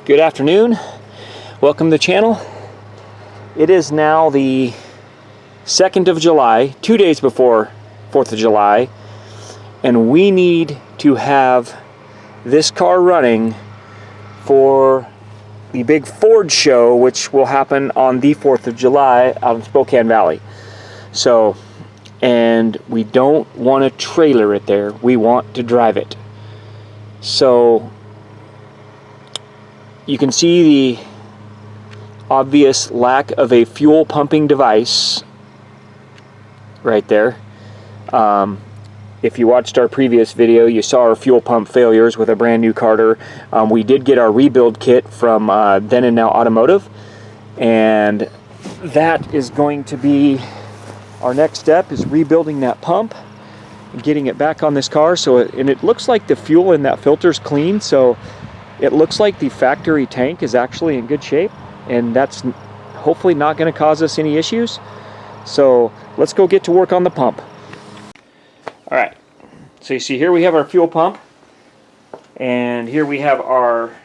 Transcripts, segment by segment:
Good afternoon. Welcome to the channel. It is now the 2nd of July, 2 days before 4th of July, and we need to have this car running for the big Ford show, which will happen on the 4th of July out in Spokane Valley. So, and we don't want to trailer it there, we want to drive it. So you can see the obvious lack of a fuel pumping device right there. If you watched our previous video, you saw our fuel pump failures with a brand new Carter. We did get our rebuild kit from Then and Now Automotive, and that is going to be our next step, is rebuilding that pump and getting it back on this car. And it looks like the fuel in that filter is clean, so it looks like the factory tank is actually in good shape, and that's hopefully not going to cause us any issues. So let's go get to work on the pump. Alright, so you see here we have our fuel pump, and here we have our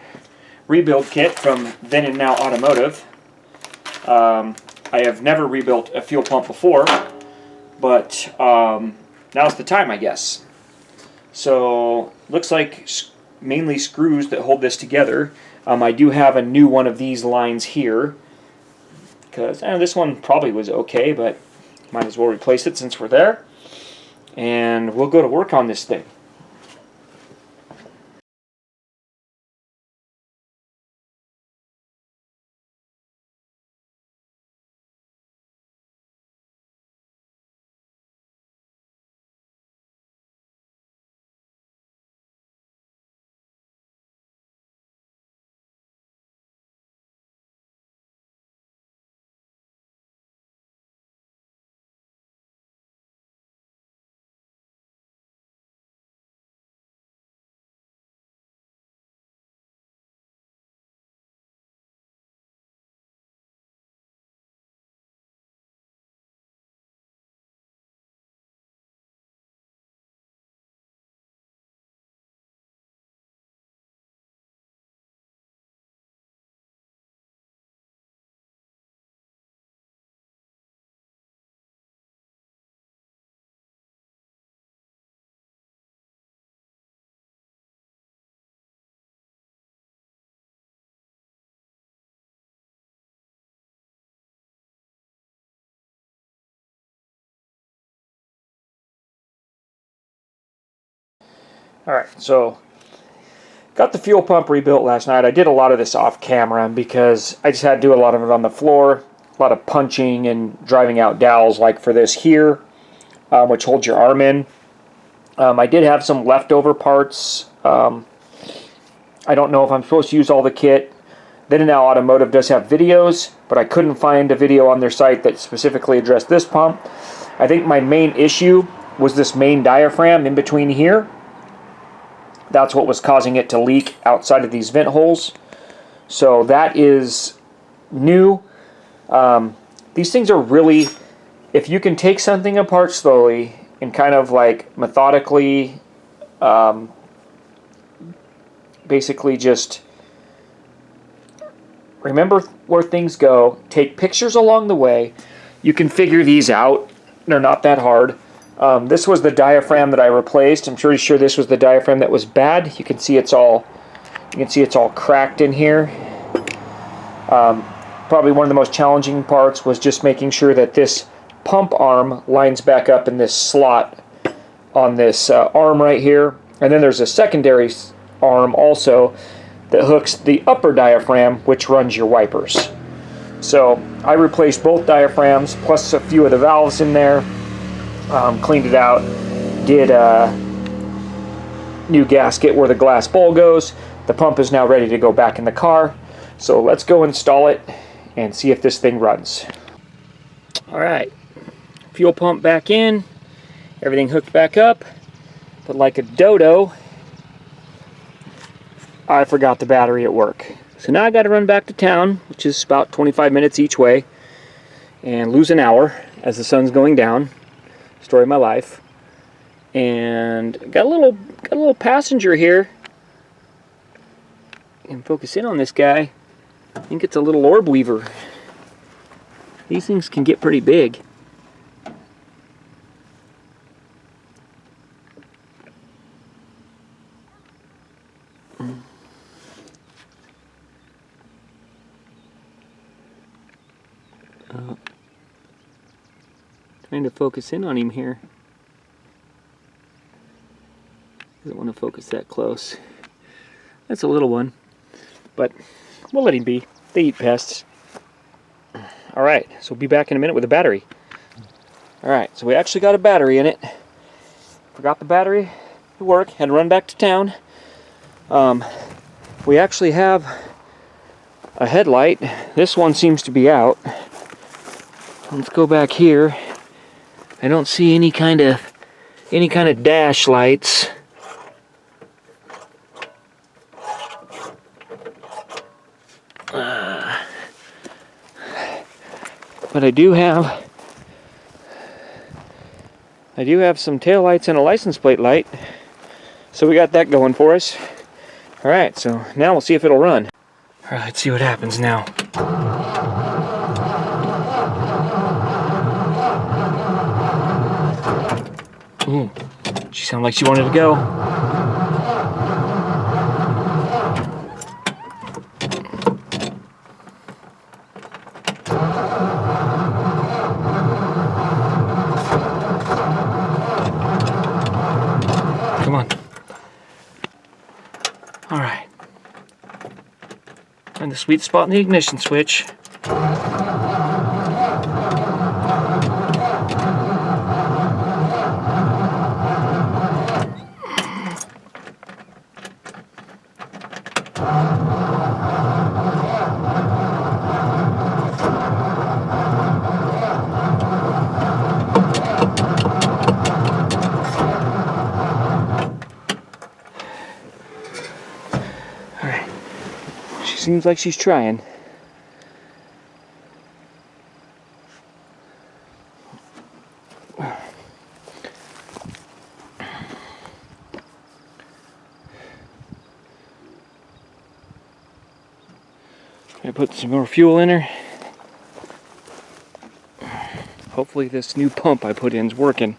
rebuild kit from Then and Now Automotive. I have never rebuilt a fuel pump before, but now's the time, I guess. So looks like mainly screws that hold this together. I do have a new one of these lines here, because this one probably was okay, but might as well replace it since we're there. And we'll go to work on this thing. Alright, so got the fuel pump rebuilt last night. I did a lot of this off camera because I just had to do a lot of it on the floor, a lot of punching and driving out dowels like for this here, which holds your arm in. I did have some leftover parts. I don't know if I'm supposed to use all the kit. Then and Now Automotive does have videos, but I couldn't find a video on their site that specifically addressed this pump. I think my main issue was this main diaphragm in between here. That's what was causing it to leak outside of these vent holes. So that is new. These things are really, if you can take something apart slowly and kind of like methodically, basically just remember where things go, take pictures along the way, you can figure these out. They're not that hard. This was the diaphragm that I replaced. I'm pretty sure this was the diaphragm that was bad. You can see it's all cracked in here. Probably one of the most challenging parts was just making sure that this pump arm lines back up in this slot on this arm right here. And then there's a secondary arm also that hooks the upper diaphragm, which runs your wipers. So I replaced both diaphragms plus a few of the valves in there. Cleaned it out, did a new gasket where the glass bowl goes. The pump is now ready to go back in the car. So let's go install it and see if this thing runs. Alright, fuel pump back in, everything hooked back up, but like a dodo, I forgot the battery at work. So now I got to run back to town, which is about 25 minutes each way, and lose an hour as the sun's going down. Story of my life. And got a little passenger here And focus in on this guy. I think it's a little orb weaver. These things can get pretty big. Trying to focus in on him here. Doesn't want to focus that close. That's a little one, but we'll let him be. They eat pests. Alright, so we'll be back in a minute with a battery. Alright, so we actually got a battery in it. Forgot the battery to work, had to run back to town. We actually have a headlight. This one seems to be out. Let's go back here. I don't see any kind of dash lights. But I do have some tail lights and a license plate light. So we got that going for us. Alright, so now we'll see if it'll run. Alright, let's see what happens now. Ooh, she sounded like she wanted to go. Come on. All right. Find the sweet spot in the ignition switch. Seems like she's trying. I put some more fuel in her. Hopefully this new pump I put in is working.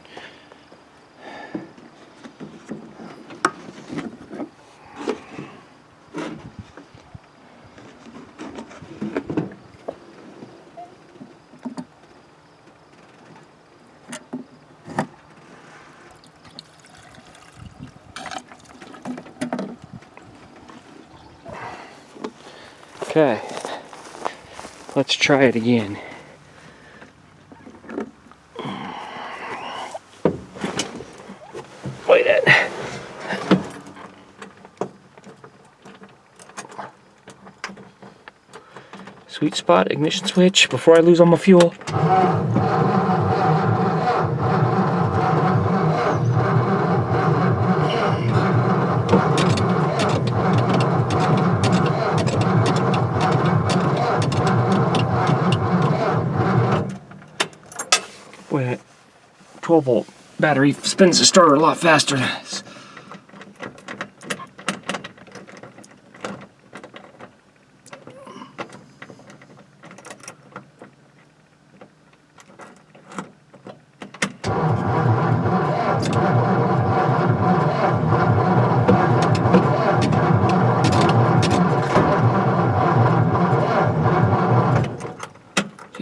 Okay, let's try it again. Wait it. Sweet spot, ignition switch, before I lose all my fuel. Boy, that 12-volt battery spins the starter a lot faster. Yeah,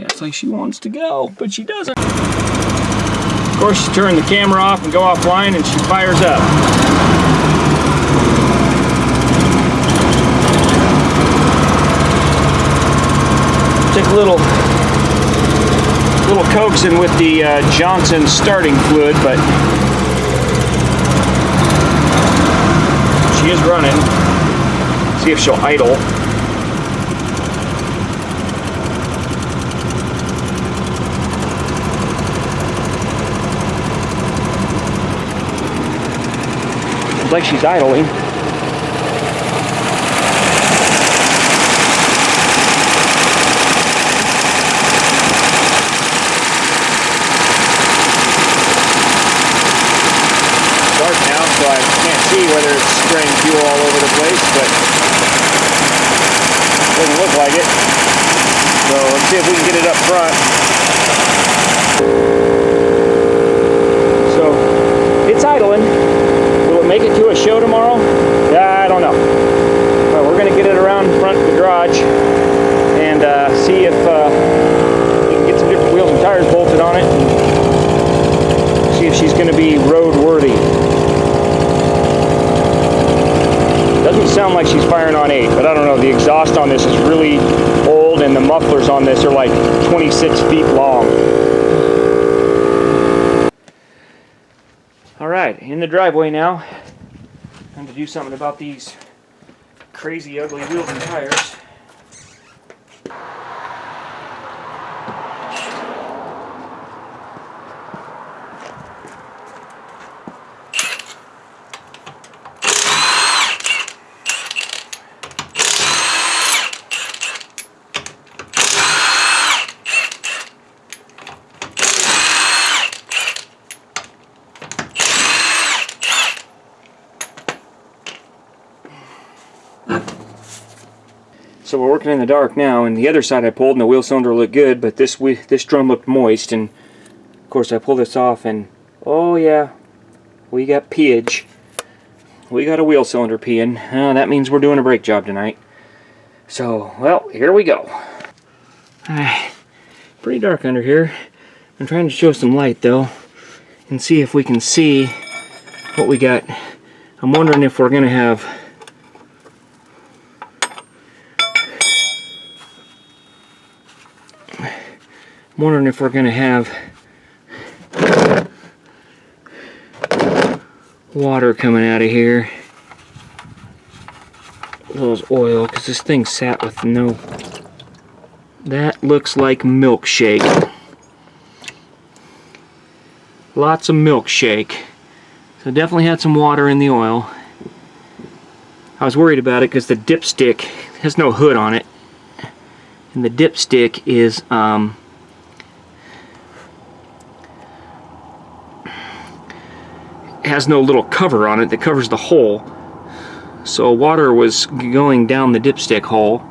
it's like she wants to go, but she doesn't. Of course, you turn the camera off and go offline and she fires up. Take a little coaxing with the Johnson starting fluid, but she is running. See if she'll idle. Like she's idling. Dark now, so I can't see whether it's spraying fuel all over the place, but Doesn't look like it. So let's see if we can get it up front. So it's idling. Will it make it to a show tomorrow? I don't know. But we're going to get it around front of the garage and see if we can get some different wheels and tires bolted on it. And see if she's going to be road worthy. Doesn't sound like she's firing on 8, but I don't know. The exhaust on this is really old, and the mufflers on this are like 26 feet long. Alright, in the driveway now. Time to do something about these crazy ugly wheels and tires. So we're working in the dark now, and the other side I pulled and the wheel cylinder looked good, but this drum looked moist, and of course I pulled this off and oh yeah, we got peeage. We got a wheel cylinder peeing. That means we're doing a brake job tonight. So, well, here we go. Pretty dark under here. I'm trying to show some light though and see if we can see what we got. I'm wondering if we're going to have water coming out of here. Those oil, because this thing sat with no... That looks like milkshake. Lots of milkshake. So definitely had some water in the oil. I was worried about it because the dipstick has no hood on it. And the dipstick is has no little cover on it that covers the hole, so water was going down the dipstick hole.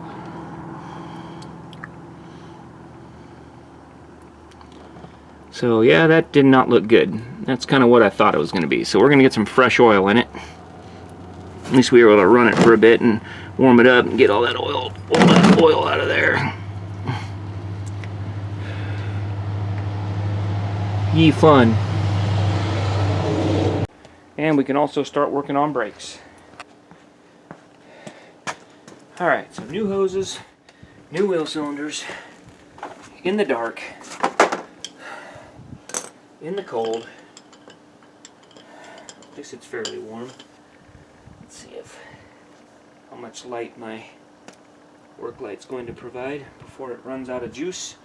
So yeah, that did not look good. That's kind of what I thought it was going to be. So we're going to get some fresh oil in it. At least we were able to run it for a bit and warm it up and get all that oil out of there. Ye fun. And we can also start working on brakes. Alright, so new hoses, new wheel cylinders, in the dark, in the cold. At least it's fairly warm. Let's see how much light my work light's going to provide before it runs out of juice.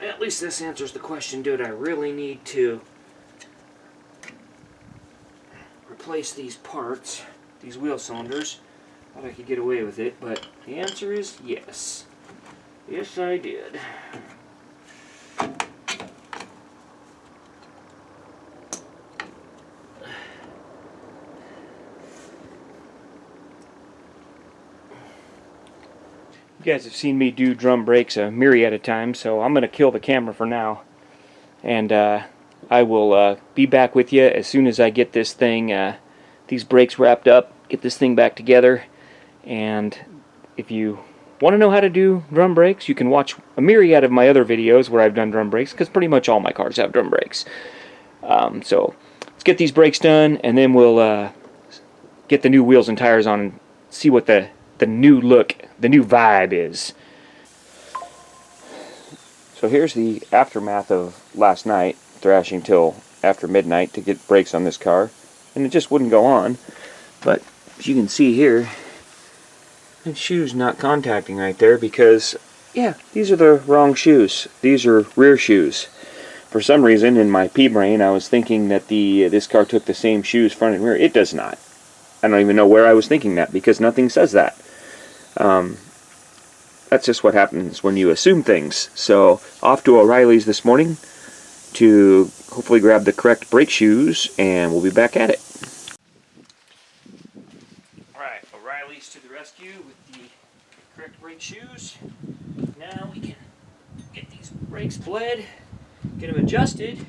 At least this answers the question, did I really need to replace these parts, these wheel cylinders? Thought I could get away with it, but the answer is yes. Yes, I did. You guys have seen me do drum brakes a myriad of times, so I'm going to kill the camera for now. And I will be back with you as soon as I get this thing, these brakes wrapped up, get this thing back together. And if you want to know how to do drum brakes, you can watch a myriad of my other videos where I've done drum brakes, because pretty much all my cars have drum brakes. So let's get these brakes done, and then we'll get the new wheels and tires on and see what the new look, the new vibe is. So here's the aftermath of last night, thrashing till after midnight to get brakes on this car, and it just wouldn't go on. But as you can see here, that shoe's not contacting right there because yeah, these are the wrong shoes. These are rear shoes. For some reason, in my pea brain, I was thinking that this car took the same shoes front and rear. It does not. I don't even know where I was thinking that, because nothing says that. That's just what happens when you assume things. So, off to O'Reilly's this morning to hopefully grab the correct brake shoes, and we'll be back at it. Alright, O'Reilly's to the rescue with the correct brake shoes. Now we can get these brakes bled, get them adjusted,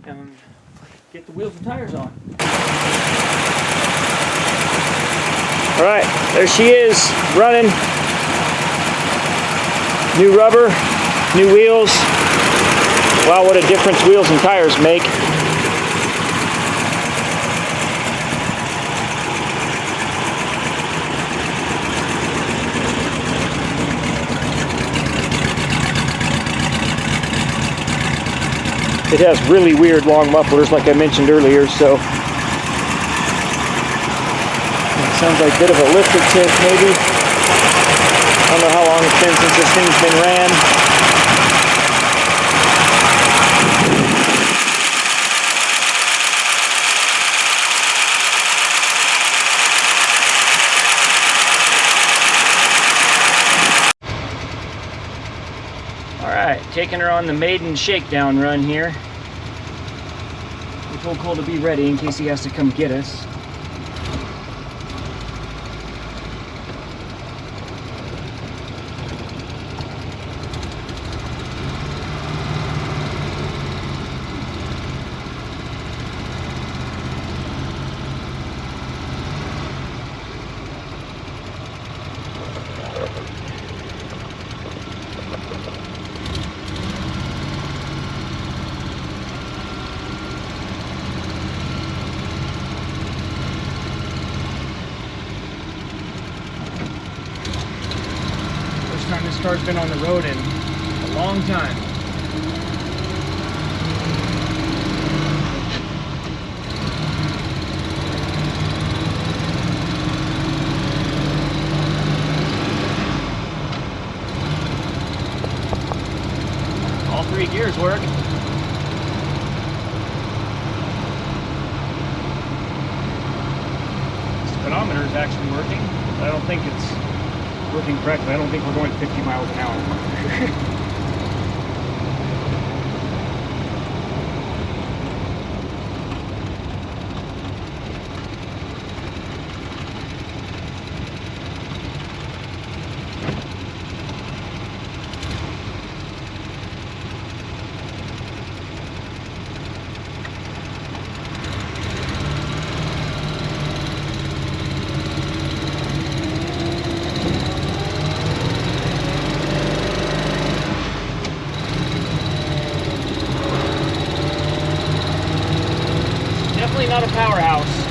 and get the wheels and tires on. Alright, there she is, running. New rubber, new wheels. Wow, what a difference wheels and tires make. It has really weird long mufflers, like I mentioned earlier, so it sounds like a bit of a lifted tip, maybe. I don't know how long it's been since this thing's been ran. Alright, taking her on the maiden shakedown run here. We told Cole to be ready in case he has to come get us. Time this car's been on the road in a long time. All 3 gears work. Speedometer is actually working, but I don't think it's working correctly. I don't think we're going 50 miles an hour. Definitely not a powerhouse.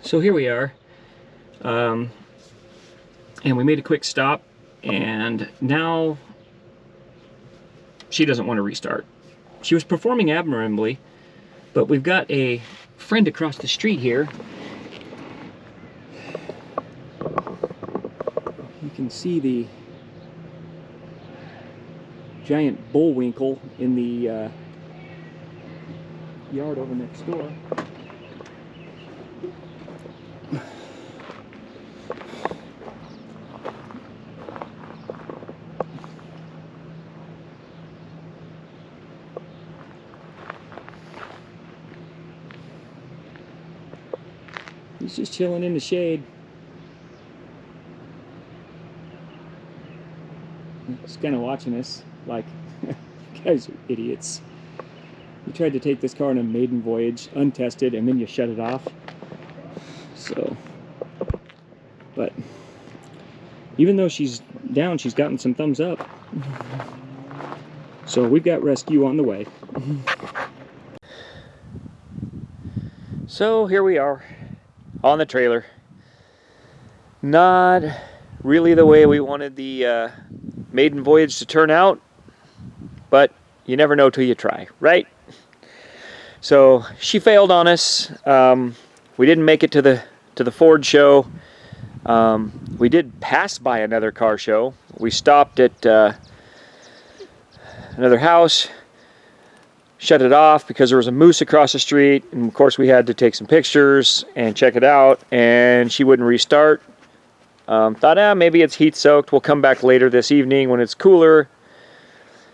So here we are, and we made a quick stop, and now she doesn't want to restart. She was performing admirably, but we've got a friend across the street here. You can see the giant bullwinkle in the yard over next door. He's just chilling in the shade. He's kind of watching us like, you guys are idiots. We tried to take this car on a maiden voyage, untested, and then you shut it off. So, but even though she's down, she's gotten some thumbs up. So we've got rescue on the way. So here we are on the trailer. Not really the way we wanted the maiden voyage to turn out, but you never know till you try, right? So she failed on us. We didn't make it to the Ford show. We did pass by another car show. We stopped at another house, shut it off because there was a moose across the street, and of course we had to take some pictures and check it out, and she wouldn't restart. Thought, maybe it's heat soaked, we'll come back later this evening when it's cooler.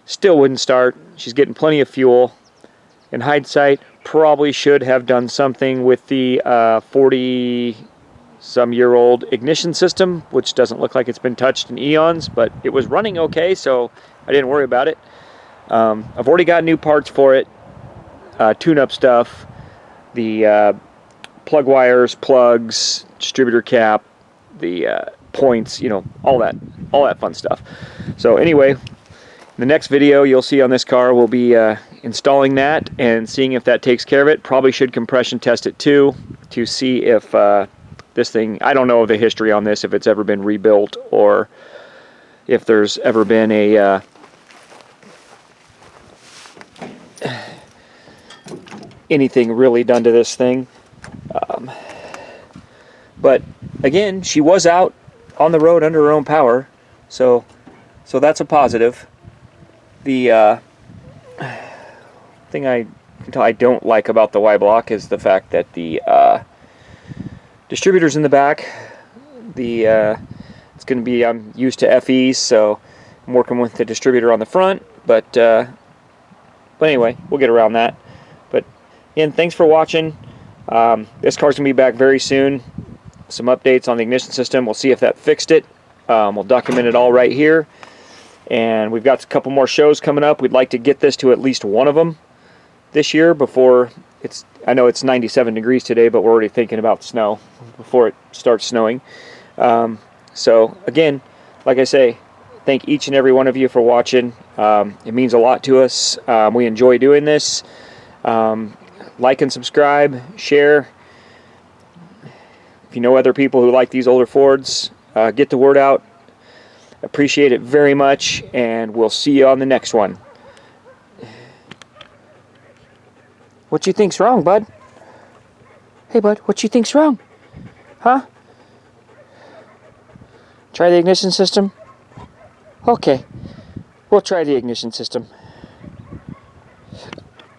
Still wouldn't start. She's getting plenty of fuel. In hindsight, probably should have done something with the 40-some-year-old ignition system, which doesn't look like it's been touched in eons, but it was running okay, so I didn't worry about it. I've already got new parts for it, tune-up stuff, the plug wires, plugs, distributor cap, the points, you know, all that fun stuff. So anyway, the next video you'll see on this car will be installing that and seeing if that takes care of it. Probably should compression test it too to see if this thing, I don't know the history on this, if it's ever been rebuilt or if there's ever been a anything really done to this thing. But again, she was out on the road under her own power, so that's a positive. The thing I don't like about the Y block is the fact that the distributor's in the back. It's going to be, I'm used to FEs, so I'm working with the distributor on the front, but anyway, we'll get around that. But again, thanks for watching. This car's going to be back very soon. Some updates on the ignition system. We'll see if that fixed it. We'll document it all right here. And we've got a couple more shows coming up. We'd like to get this to at least one of them this year before it's, I know it's 97 degrees today, but we're already thinking about snow before it starts snowing. So again, like I say, thank each and every one of you for watching. It means a lot to us. We enjoy doing this. Like and subscribe, share. If you know other people who like these older Fords, get the word out. Appreciate it very much, and we'll see you on the next one. What you think's wrong, bud? Hey, bud, what you think's wrong? Huh? Try the ignition system? Okay, we'll try the ignition system.